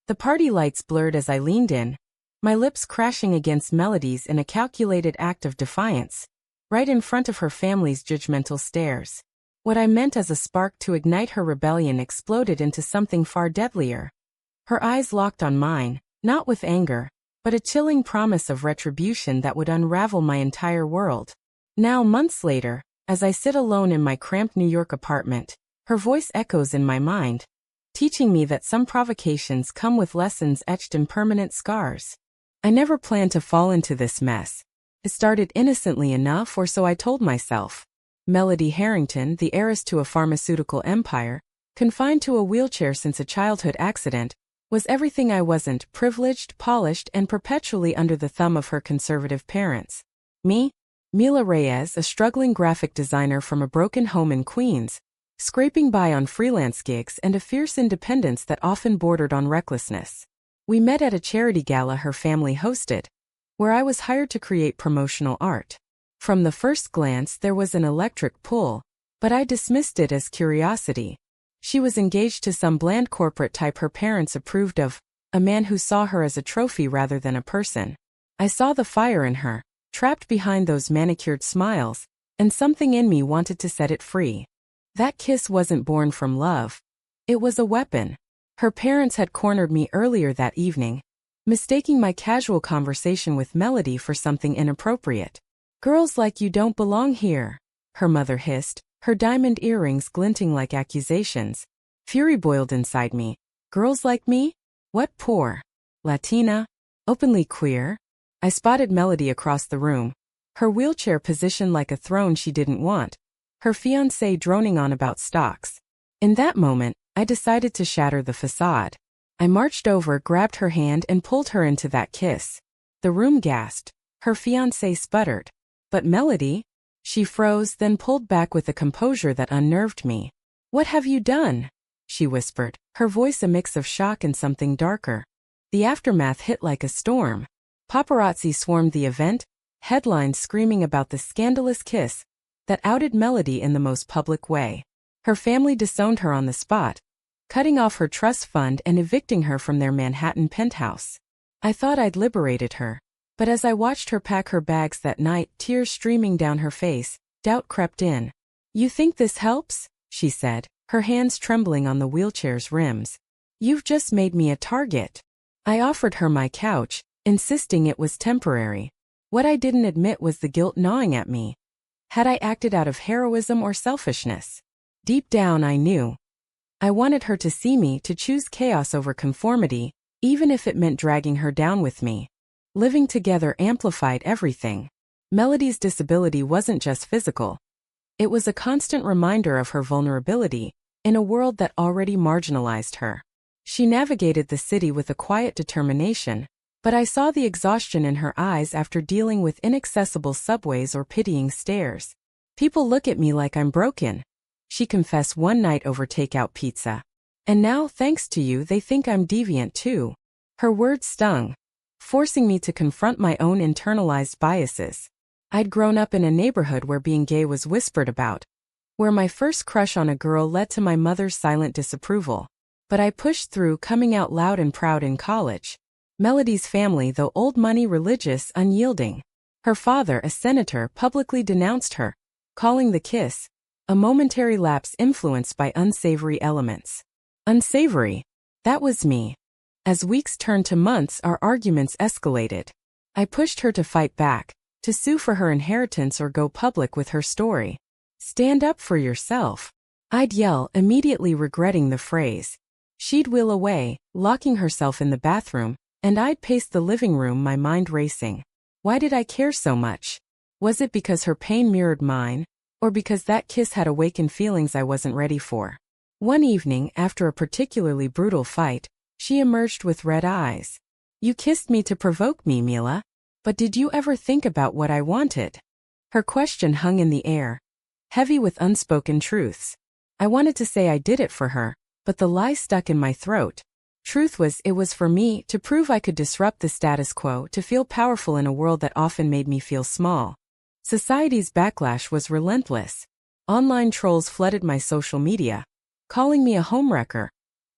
The party lights blurred as I leaned in, my lips crashing against Melody's in a calculated act of defiance, right in front of her family's judgmental stares. What I meant as a spark to ignite her rebellion exploded into something far deadlier. Her eyes locked on mine, not with anger, but a chilling promise of retribution that would unravel my entire world. Now, months later, as I sit alone in my cramped New York apartment, her voice echoes in my mind, teaching me that some provocations come with lessons etched in permanent scars. I never planned to fall into this mess. It started innocently enough, or so I told myself. Melody Harrington, the heiress to a pharmaceutical empire, confined to a wheelchair since a childhood accident, was everything I wasn't: privileged, polished, and perpetually under the thumb of her conservative parents. Me? Mila Reyes, a struggling graphic designer from a broken home in Queens, scraping by on freelance gigs and a fierce independence that often bordered on recklessness. We met at a charity gala her family hosted, where I was hired to create promotional art. From the first glance there was an electric pull, but I dismissed it as curiosity. She was engaged to some bland corporate type her parents approved of, a man who saw her as a trophy rather than a person. I saw the fire in her, trapped behind those manicured smiles, and something in me wanted to set it free. That kiss wasn't born from love. It was a weapon. Her parents had cornered me earlier that evening, mistaking my casual conversation with Melody for something inappropriate. "Girls like you don't belong here," her mother hissed, her diamond earrings glinting like accusations. Fury boiled inside me. Girls like me? What, poor? Latina? Openly queer? I spotted Melody across the room, her wheelchair positioned like a throne she didn't want, her fiancé droning on about stocks. In that moment, I decided to shatter the facade. I marched over, grabbed her hand, and pulled her into that kiss. The room gasped. Her fiancé sputtered. But Melody? She froze, then pulled back with a composure that unnerved me. "What have you done?" she whispered, her voice a mix of shock and something darker. The aftermath hit like a storm. Paparazzi swarmed the event, headlines screaming about the scandalous kiss that outed Melody in the most public way. Her family disowned her on the spot, cutting off her trust fund and evicting her from their Manhattan penthouse. I thought I'd liberated her. But as I watched her pack her bags that night, tears streaming down her face, doubt crept in. "You think this helps?" she said, her hands trembling on the wheelchair's rims. "You've just made me a target." I offered her my couch, insisting it was temporary. What I didn't admit was the guilt gnawing at me. Had I acted out of heroism or selfishness? Deep down I knew. I wanted her to see me, to choose chaos over conformity, even if it meant dragging her down with me. Living together amplified everything. Melody's disability wasn't just physical. It was a constant reminder of her vulnerability, in a world that already marginalized her. She navigated the city with a quiet determination, but I saw the exhaustion in her eyes after dealing with inaccessible subways or pitying stares. "People look at me like I'm broken," she confessed one night over takeout pizza. "And now, thanks to you, they think I'm deviant too." Her words stung, forcing me to confront my own internalized biases. I'd grown up in a neighborhood where being gay was whispered about, where my first crush on a girl led to my mother's silent disapproval. But I pushed through, coming out loud and proud in college. Melody's family, though old money, religious, unyielding. Her father, a senator, publicly denounced her, calling the kiss a momentary lapse influenced by unsavory elements. Unsavory? That was me. As weeks turned to months, our arguments escalated. I pushed her to fight back, to sue for her inheritance or go public with her story. "Stand up for yourself," I'd yell, immediately regretting the phrase. She'd wheel away, locking herself in the bathroom, and I'd pace the living room, my mind racing. Why did I care so much? Was it because her pain mirrored mine, or because that kiss had awakened feelings I wasn't ready for? One evening, after a particularly brutal fight, she emerged with red eyes. "You kissed me to provoke me, Mila. But did you ever think about what I wanted?" Her question hung in the air, heavy with unspoken truths. I wanted to say I did it for her, but the lie stuck in my throat. Truth was, it was for me, to prove I could disrupt the status quo, to feel powerful in a world that often made me feel small. Society's backlash was relentless. Online trolls flooded my social media, calling me a homewrecker,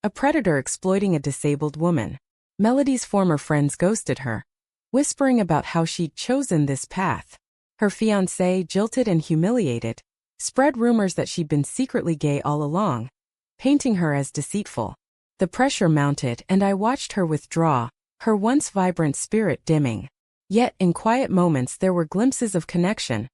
A predator exploiting a disabled woman. Melody's former friends ghosted her, whispering about how she'd chosen this path. Her fiancé, jilted and humiliated, spread rumors that she'd been secretly gay all along, painting her as deceitful. The pressure mounted and I watched her withdraw, her once vibrant spirit dimming. Yet in quiet moments there were glimpses of connection.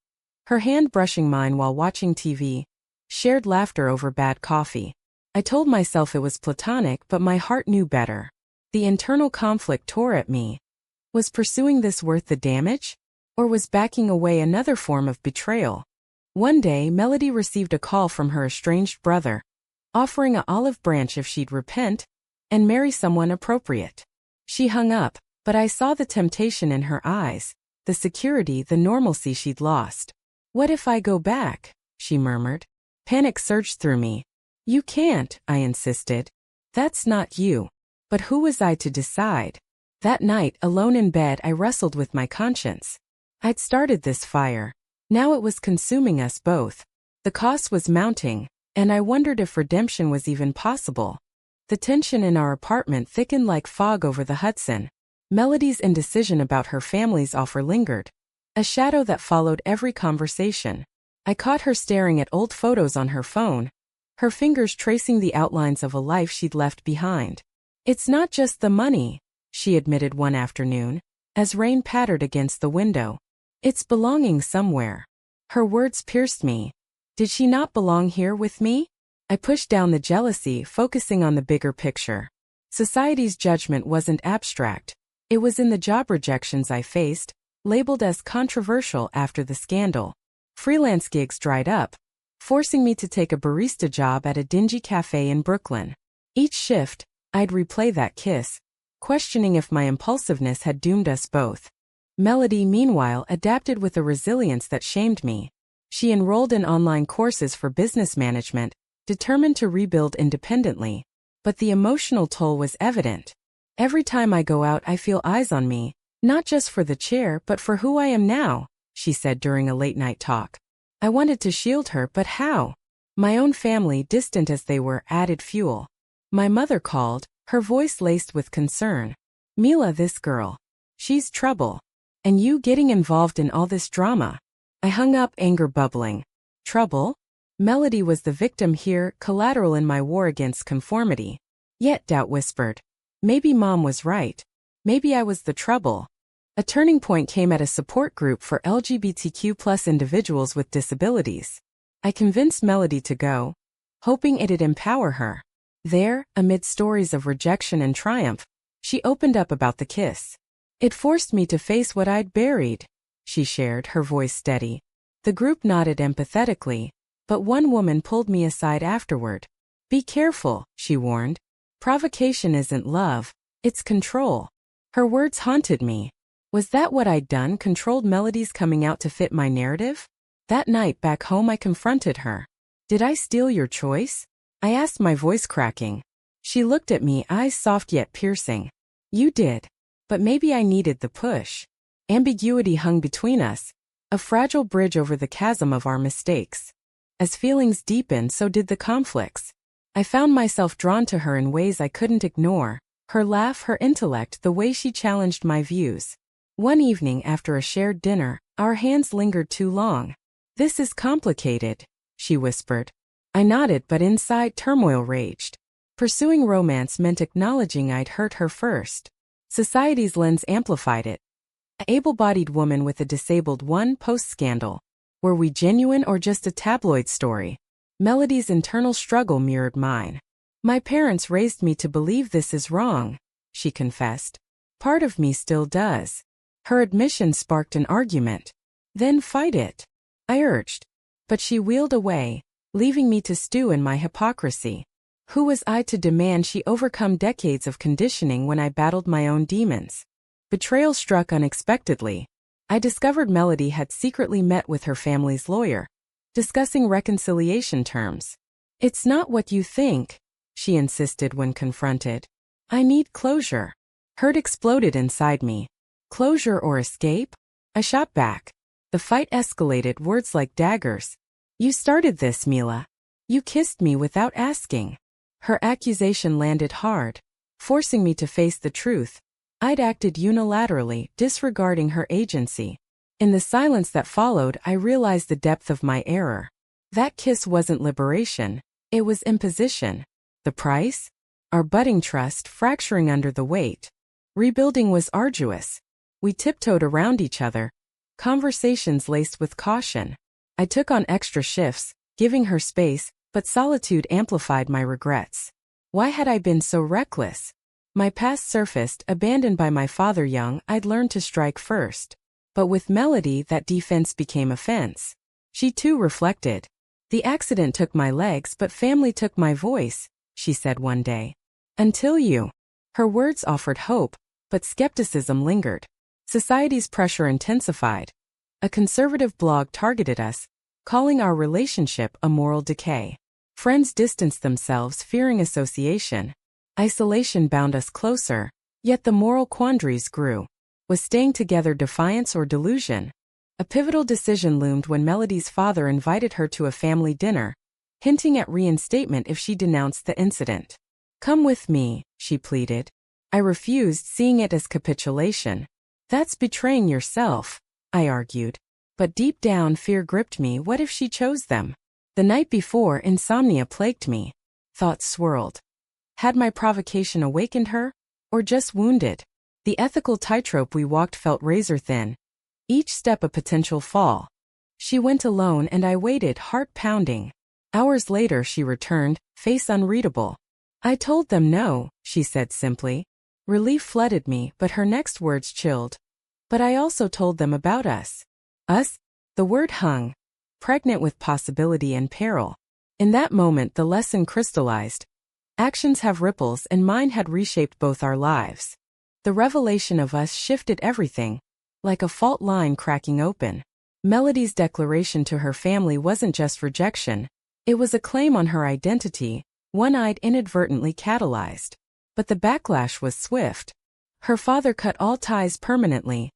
Her hand brushing mine while watching TV, shared laughter over bad coffee. I told myself it was platonic, but my heart knew better. The internal conflict tore at me. Was pursuing this worth the damage? Or was backing away another form of betrayal? One day, Melody received a call from her estranged brother, offering an olive branch if she'd repent and marry someone appropriate. She hung up, but I saw the temptation in her eyes, the security, the normalcy she'd lost. "What if I go back?" she murmured. Panic surged through me. "You can't," I insisted. "That's not you." But who was I to decide? That night, alone in bed, I wrestled with my conscience. I'd started this fire. Now it was consuming us both. The cost was mounting, and I wondered if redemption was even possible. The tension in our apartment thickened like fog over the Hudson. Melody's indecision about her family's offer lingered, a shadow that followed every conversation. I caught her staring at old photos on her phone, her fingers tracing the outlines of a life she'd left behind. "It's not just the money," she admitted one afternoon, as rain pattered against the window. "It's belonging somewhere." Her words pierced me. Did she not belong here with me? I pushed down the jealousy, focusing on the bigger picture. Society's judgment wasn't abstract. It was in the job rejections I faced, labeled as controversial after the scandal. Freelance gigs dried up, forcing me to take a barista job at a dingy cafe in Brooklyn. Each shift, I'd replay that kiss, questioning if my impulsiveness had doomed us both. Melody, meanwhile, adapted with a resilience that shamed me. She enrolled in online courses for business management, determined to rebuild independently. But the emotional toll was evident. "Every time I go out, I feel eyes on me, not just for the chair, but for who I am now," she said during a late-night talk. I wanted to shield her, but how? My own family, distant as they were, added fuel. My mother called, her voice laced with concern. "Mila, this girl. She's trouble. And you getting involved in all this drama." I hung up, anger bubbling. Trouble? Melody was the victim here, collateral in my war against conformity. Yet doubt whispered. Maybe Mom was right. Maybe I was the trouble. A turning point came at a support group for LGBTQ+ individuals with disabilities. I convinced Melody to go, hoping it'd empower her. There, amid stories of rejection and triumph, she opened up about the kiss. "It forced me to face what I'd buried," she shared, her voice steady. The group nodded empathetically, but one woman pulled me aside afterward. "Be careful," she warned. "Provocation isn't love, it's control." Her words haunted me. Was that what I'd done, controlled Melody's coming out to fit my narrative? That night back home I confronted her. "Did I steal your choice?" I asked, my voice cracking. She looked at me, eyes soft yet piercing. "You did. But maybe I needed the push." Ambiguity hung between us, a fragile bridge over the chasm of our mistakes. As feelings deepened, so did the conflicts. I found myself drawn to her in ways I couldn't ignore. Her laugh, her intellect, the way she challenged my views. One evening after a shared dinner, our hands lingered too long. "This is complicated," she whispered. I nodded, but inside turmoil raged. Pursuing romance meant acknowledging I'd hurt her first. Society's lens amplified it. An able-bodied woman with a disabled one post-scandal. Were we genuine or just a tabloid story? Melody's internal struggle mirrored mine. "My parents raised me to believe this is wrong," she confessed. "Part of me still does." Her admission sparked an argument. "Then fight it," I urged. But she wheeled away, leaving me to stew in my hypocrisy. Who was I to demand she overcome decades of conditioning when I battled my own demons? Betrayal struck unexpectedly. I discovered Melody had secretly met with her family's lawyer, discussing reconciliation terms. "It's not what you think," she insisted when confronted. "I need closure." Hurt exploded inside me. Closure or escape? I shot back. The fight escalated, words like daggers. "You started this, Mila. You kissed me without asking." Her accusation landed hard, forcing me to face the truth. I'd acted unilaterally, disregarding her agency. In the silence that followed, I realized the depth of my error. That kiss wasn't liberation, it was imposition. The price? Our budding trust fracturing under the weight. Rebuilding was arduous. We tiptoed around each other, conversations laced with caution. I took on extra shifts, giving her space, but solitude amplified my regrets. Why had I been so reckless? My past surfaced, abandoned by my father young. I'd learned to strike first. But with Melody, that defense became offense. She too reflected. The accident took my legs, but family took my voice, she said one day. Until you. Her words offered hope, but skepticism lingered. Society's pressure intensified. A conservative blog targeted us, calling our relationship a moral decay. Friends distanced themselves, fearing association. Isolation bound us closer, yet the moral quandaries grew. Was staying together defiance or delusion? A pivotal decision loomed when Melody's father invited her to a family dinner, hinting at reinstatement if she denounced the incident. Come with me, she pleaded. I refused, seeing it as capitulation. That's betraying yourself, I argued. But deep down fear gripped me. What if she chose them? The night before, insomnia plagued me. Thoughts swirled. Had my provocation awakened her? Or just wounded? The ethical tightrope we walked felt razor thin. Each step a potential fall. She went alone and I waited, heart pounding. Hours later she returned, face unreadable. I told them no, she said simply. Relief flooded me, but her next words chilled. But I also told them about us. Us? The word hung, pregnant with possibility and peril. In that moment the lesson crystallized. Actions have ripples, and mine had reshaped both our lives. The revelation of us shifted everything, like a fault line cracking open. Melody's declaration to her family wasn't just rejection. It was a claim on her identity, one I'd inadvertently catalyzed. But the backlash was swift. Her father cut all ties permanently,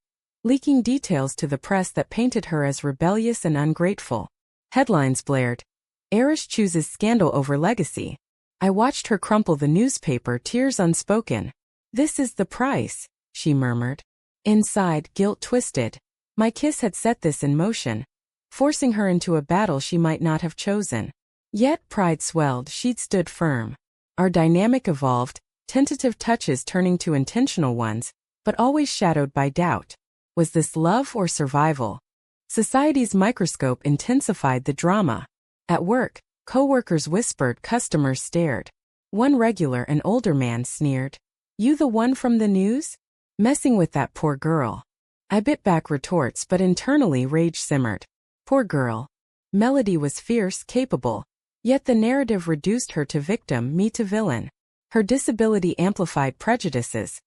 leaking details to the press that painted her as rebellious and ungrateful. Headlines blared. Heiress chooses scandal over legacy. I watched her crumple the newspaper, tears unspoken. This is the price, she murmured. Inside, guilt twisted. My kiss had set this in motion, forcing her into a battle she might not have chosen. Yet pride swelled, she'd stood firm. Our dynamic evolved, tentative touches turning to intentional ones, but always shadowed by doubt. Was this love or survival? Society's microscope intensified the drama. At work, co-workers whispered, customers stared. One regular, an older man, sneered. You the one from the news? Messing with that poor girl. I bit back retorts, but internally rage simmered. Poor girl. Melody was fierce, capable. Yet the narrative reduced her to victim, me to villain. Her disability amplified prejudices.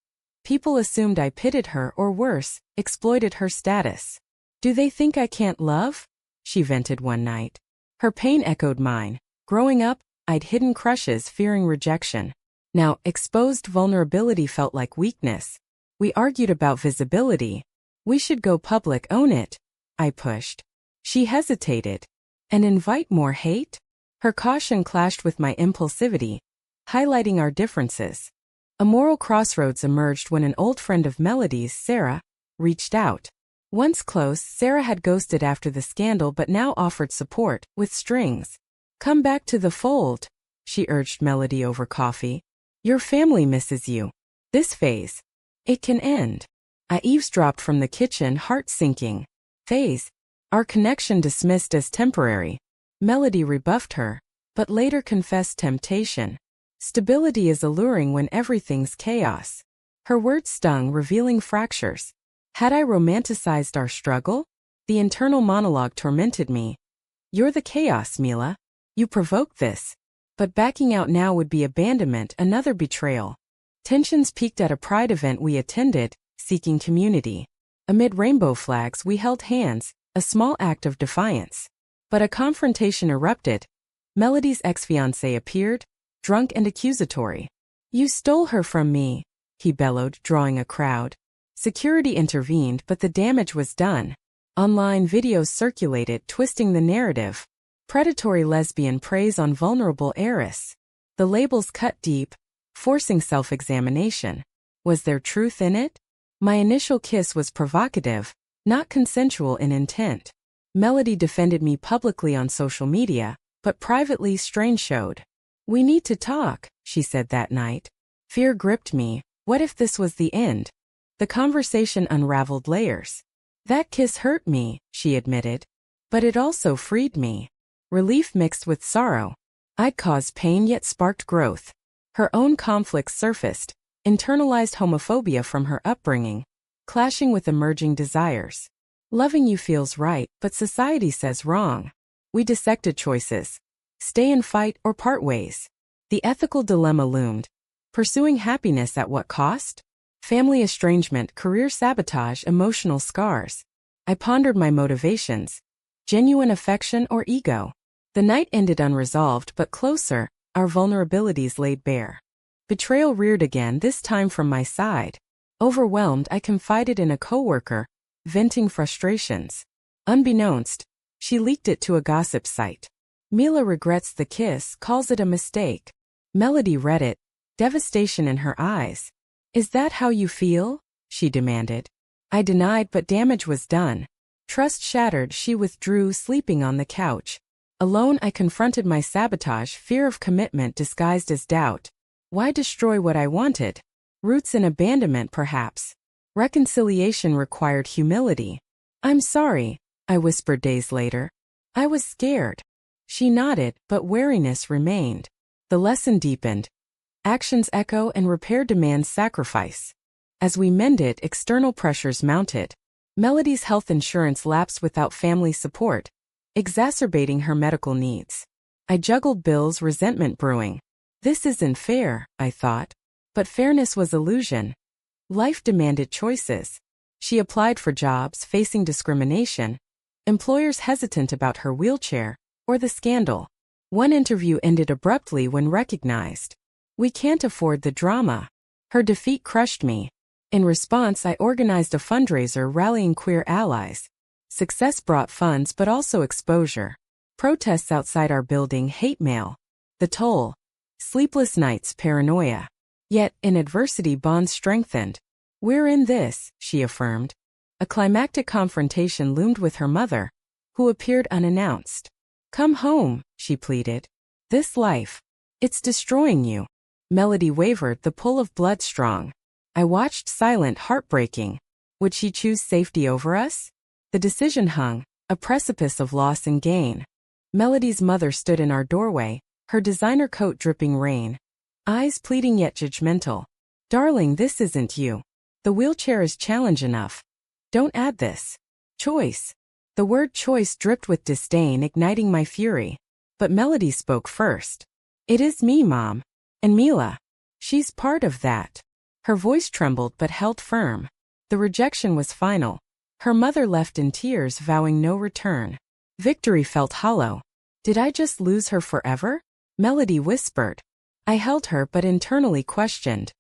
People assumed I pitted her, or worse, exploited her status. Do they think I can't love? She vented one night. Her pain echoed mine. Growing up, I'd hidden crushes, fearing rejection. Now, exposed vulnerability felt like weakness. We argued about visibility. We should go public, own it. I pushed. She hesitated. And invite more hate? Her caution clashed with my impulsivity, highlighting our differences. A moral crossroads emerged when an old friend of Melody's, Sarah, reached out. Once close, Sarah had ghosted after the scandal but now offered support, with strings. Come back to the fold, she urged Melody over coffee. Your family misses you. This phase. It can end. I eavesdropped from the kitchen, heart sinking. Phase. Our connection dismissed as temporary. Melody rebuffed her, but later confessed temptation. Stability is alluring when everything's chaos. Her words stung, revealing fractures. Had I romanticized our struggle? The internal monologue tormented me. You're the chaos, Mila. You provoked this. But backing out now would be abandonment, another betrayal. Tensions peaked at a pride event we attended, seeking community. Amid rainbow flags we held hands, a small act of defiance. But a confrontation erupted. Melody's ex-fiancé appeared, drunk and accusatory. You stole her from me, he bellowed, drawing a crowd. Security intervened, but the damage was done. Online videos circulated, twisting the narrative. Predatory lesbian preys on vulnerable heiress. The labels cut deep, forcing self-examination. Was there truth in it? My initial kiss was provocative, not consensual in intent. Melody defended me publicly on social media, but privately strain showed. "We need to talk," she said that night. Fear gripped me. What if this was the end? The conversation unraveled layers. "That kiss hurt me," she admitted. "But it also freed me." Relief mixed with sorrow. I'd caused pain yet sparked growth. Her own conflicts surfaced, internalized homophobia from her upbringing, clashing with emerging desires. Loving you feels right, but society says wrong. We dissected choices. Stay and fight or part ways. The ethical dilemma loomed. Pursuing happiness at what cost? Family estrangement, career sabotage, emotional scars. I pondered my motivations. Genuine affection or ego? The night ended unresolved but closer, our vulnerabilities laid bare. Betrayal reared again, this time from my side. Overwhelmed, I confided in a coworker, venting frustrations. Unbeknownst, she leaked it to a gossip site. Mila regrets the kiss, calls it a mistake. Melody read it, devastation in her eyes. "Is that how you feel?" she demanded. I denied, but damage was done. Trust shattered, she withdrew, sleeping on the couch. Alone, I confronted my sabotage, fear of commitment disguised as doubt. Why destroy what I wanted? Roots in abandonment, perhaps. Reconciliation required humility. "I'm sorry," I whispered days later. "I was scared." She nodded, but wariness remained. The lesson deepened. Actions echo and repair demands sacrifice. As we mended, external pressures mounted. Melody's health insurance lapsed without family support, exacerbating her medical needs. I juggled bills, resentment brewing. This isn't fair, I thought. But fairness was illusion. Life demanded choices. She applied for jobs, facing discrimination, employers hesitant about her wheelchair, or the scandal. One interview ended abruptly when recognized. "We can't afford the drama." Her defeat crushed me. In response, I organized a fundraiser rallying queer allies. Success brought funds but also exposure. Protests outside our building, hate mail. The toll. Sleepless nights, paranoia. Yet, in adversity, bonds strengthened. "We're in this," she affirmed. A climactic confrontation loomed with her mother, who appeared unannounced. "Come home," she pleaded. "This life. It's destroying you." Melody wavered, the pull of blood strong. I watched, silent, heartbreaking. Would she choose safety over us? The decision hung, a precipice of loss and gain. Melody's mother stood in our doorway, her designer coat dripping rain. Eyes pleading yet judgmental. "Darling, this isn't you. The wheelchair is challenge enough. Don't add this. Choice." The word choice dripped with disdain, igniting my fury. But Melody spoke first. "It is me, Mom. And Mila. She's part of that." Her voice trembled but held firm. The rejection was final. Her mother left in tears, vowing no return. Victory felt hollow. Did I just lose her forever? Melody whispered. I held her but internally questioned.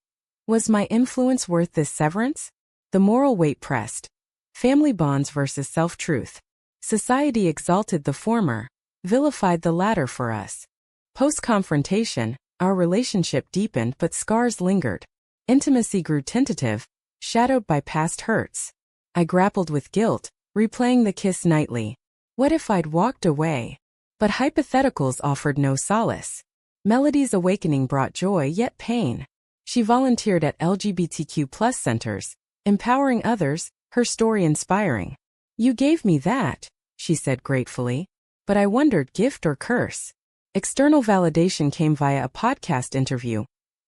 Was my influence worth this severance? The moral weight pressed. Family bonds versus self-truth. Society exalted the former, vilified the latter for us. Post-confrontation, our relationship deepened but scars lingered. Intimacy grew tentative, shadowed by past hurts. I grappled with guilt, replaying the kiss nightly. What if I'd walked away? But hypotheticals offered no solace. Melody's awakening brought joy yet pain. She volunteered at LGBTQ+ centers, empowering others, her story inspiring. You gave me that, she said gratefully. But I wondered, gift or curse? External validation came via a podcast interview,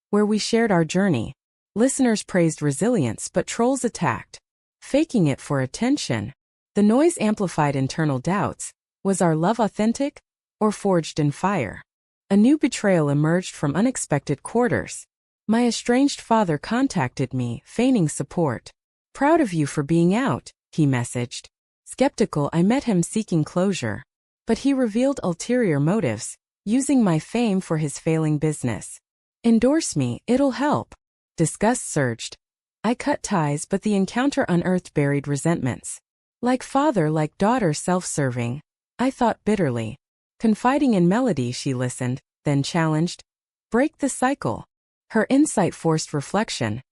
where we shared our journey. Listeners praised resilience, but trolls attacked, faking it for attention. The noise amplified internal doubts. Was our love authentic, or forged in fire? A new betrayal emerged from unexpected quarters. My estranged father contacted me, feigning support. Proud of you for being out, he messaged. Skeptical, I met him seeking closure. But he revealed ulterior motives, using my fame for his failing business. Endorse me, it'll help. Disgust surged. I cut ties, but the encounter unearthed buried resentments. Like father, like daughter, self-serving. I thought bitterly. Confiding in Melody, she listened, then challenged. Break the cycle. Her insight forced reflection.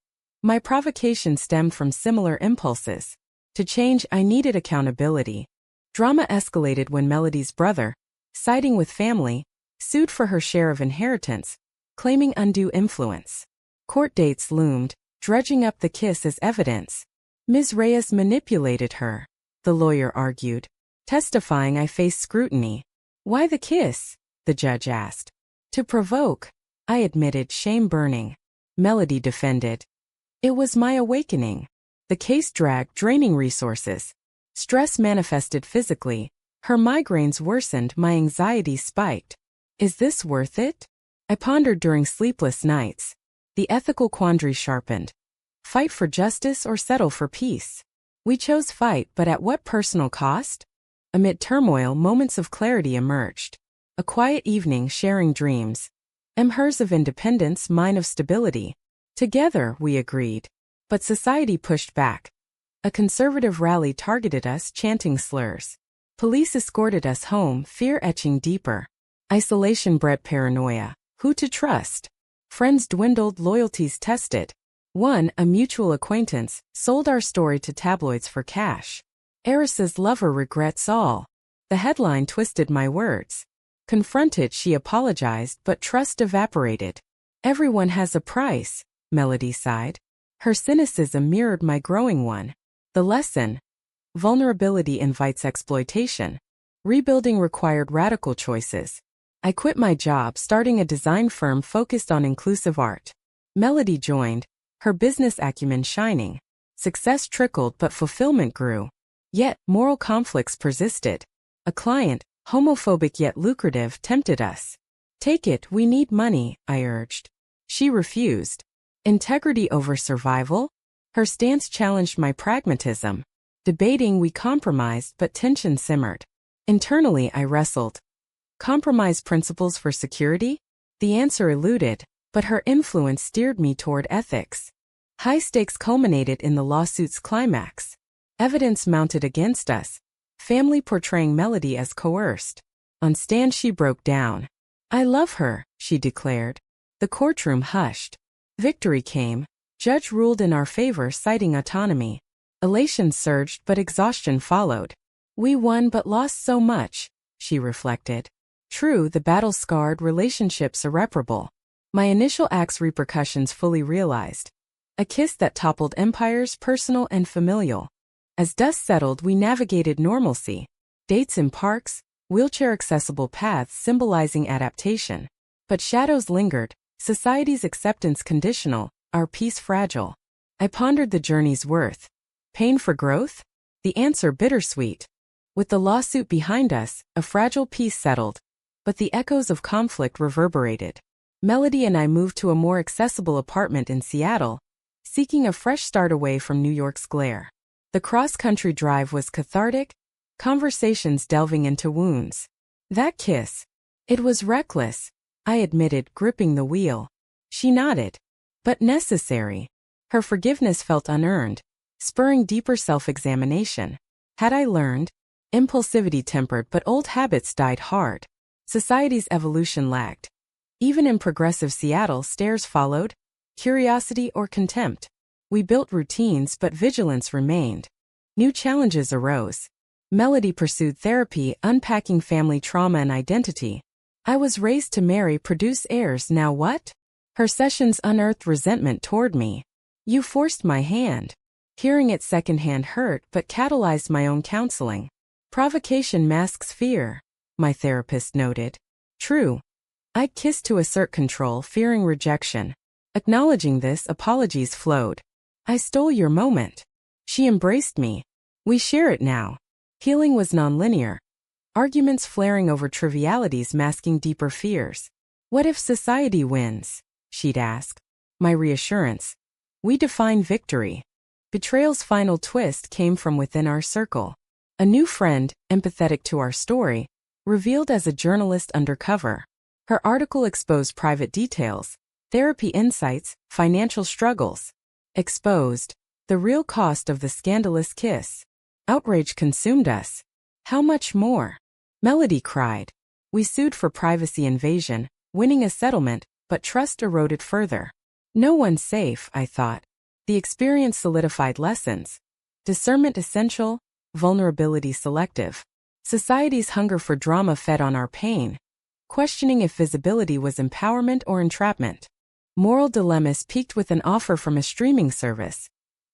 My provocation stemmed from similar impulses. To change, I needed accountability. Drama escalated when Melody's brother, siding with family, sued for her share of inheritance, claiming undue influence. Court dates loomed, dredging up the kiss as evidence. Ms. Reyes manipulated her, the lawyer argued, testifying I faced scrutiny. Why the kiss? The judge asked. To provoke, I admitted, shame-burning. Melody defended. It was my awakening. The case dragged, draining resources. Stress manifested physically. Her migraines worsened, my anxiety spiked. Is this worth it? I pondered during sleepless nights. The ethical quandary sharpened. Fight for justice or settle for peace? We chose fight, but at what personal cost? Amid turmoil, moments of clarity emerged. A quiet evening, sharing dreams. Hers of independence, mine of stability. Together, we agreed. But society pushed back. A conservative rally targeted us, chanting slurs. Police escorted us home, fear etching deeper. Isolation bred paranoia. Who to trust? Friends dwindled, loyalties tested. One, a mutual acquaintance, sold our story to tabloids for cash. Eris's lover regrets all. The headline twisted my words. Confronted, she apologized, but trust evaporated. Everyone has a price, Melody sighed. Her cynicism mirrored my growing one. The lesson: vulnerability invites exploitation. Rebuilding required radical choices. I quit my job, starting a design firm focused on inclusive art. Melody joined, her business acumen shining. Success trickled, but fulfillment grew. Yet, moral conflicts persisted. A client, homophobic yet lucrative, tempted us. Take it, we need money, I urged. She refused. Integrity over survival? Her stance challenged my pragmatism. Debating, we compromised, but tension simmered. Internally, I wrestled. Compromise principles for security? The answer eluded, but her influence steered me toward ethics. High stakes culminated in the lawsuit's climax. Evidence mounted against us. Family portraying Melody as coerced. On stand, she broke down. I love her, she declared. The courtroom hushed. Victory came. Judge ruled in our favor, citing autonomy. Elation surged, but exhaustion followed. We won but lost so much, she reflected. True, the battle scarred, relationships irreparable. My initial act's repercussions fully realized. A kiss that toppled empires, personal and familial. As dust settled, we navigated normalcy. Dates in parks, wheelchair-accessible paths symbolizing adaptation. But shadows lingered, society's acceptance conditional, our peace fragile. I pondered the journey's worth. Pain for growth? The answer bittersweet. With the lawsuit behind us, a fragile peace settled. But the echoes of conflict reverberated. Melody and I moved to a more accessible apartment in Seattle, seeking a fresh start away from New York's glare. The cross-country drive was cathartic, conversations delving into wounds. That kiss. It was reckless, I admitted, gripping the wheel. She nodded. But necessary. Her forgiveness felt unearned, spurring deeper self-examination. Had I learned? Impulsivity tempered, but old habits died hard. Society's evolution lagged. Even in progressive Seattle, stares followed. Curiosity or contempt. We built routines, but vigilance remained. New challenges arose. Melody pursued therapy, unpacking family trauma and identity. I was raised to marry, produce heirs, now what? Her sessions unearthed resentment toward me. You forced my hand. Hearing it secondhand hurt, but catalyzed my own counseling. Provocation masks fear, my therapist noted. True. I'd kissed to assert control, fearing rejection. Acknowledging this, apologies flowed. I stole your moment. She embraced me. We share it now. Healing was nonlinear. Arguments flaring over trivialities masking deeper fears. What if society wins? She'd ask. My reassurance. We define victory. Betrayal's final twist came from within our circle. A new friend, empathetic to our story, revealed as a journalist undercover. Her article exposed private details, therapy insights, financial struggles. Exposed the real cost of the scandalous kiss. Outrage consumed us. How much more? Melody cried. We sued for privacy invasion, winning a settlement, but trust eroded further. No one's safe, I thought. The experience solidified lessons. Discernment essential, vulnerability selective. Society's hunger for drama fed on our pain, questioning if visibility was empowerment or entrapment. Moral dilemmas peaked with an offer from a streaming service.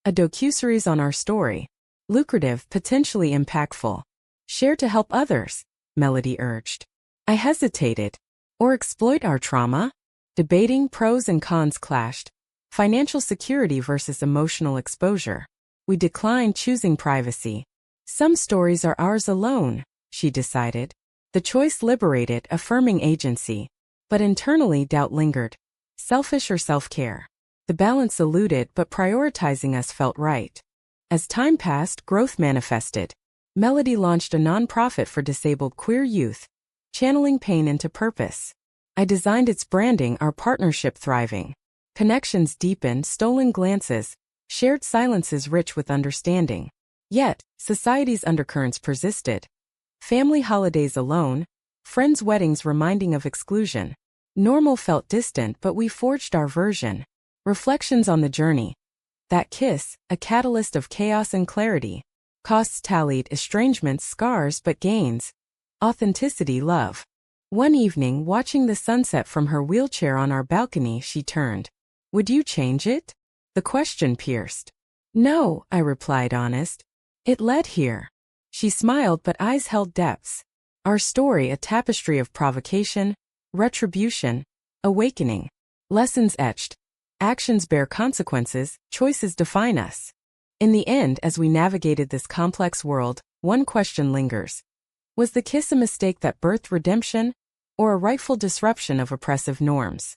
A docuseries on our story. Lucrative, potentially impactful. Share to help others, Melody urged. I hesitated. Or exploit our trauma? Debating pros and cons clashed. Financial security versus emotional exposure. We declined, choosing privacy. Some stories are ours alone, she decided. The choice liberated, affirming agency. But internally doubt lingered. Selfish or self-care? The balance eluded, but prioritizing us felt right. As time passed, growth manifested. Melody launched a nonprofit for disabled queer youth, channeling pain into purpose. I designed its branding, our partnership thriving. Connections deepened, stolen glances, shared silences rich with understanding. Yet, society's undercurrents persisted. Family holidays alone, friends' weddings reminding of exclusion. Normal felt distant, but we forged our version. Reflections on the journey. That kiss, a catalyst of chaos and clarity. Costs tallied, estrangements, scars, but gains. Authenticity, love. One evening, watching the sunset from her wheelchair on our balcony, she turned. Would you change it? The question pierced. No, I replied, honest. It led here. She smiled, but eyes held depths. Our story, a tapestry of provocation, retribution, awakening. Lessons etched. Actions bear consequences, choices define us. In the end, as we navigated this complex world, one question lingers. Was the kiss a mistake that birthed redemption, or a rightful disruption of oppressive norms?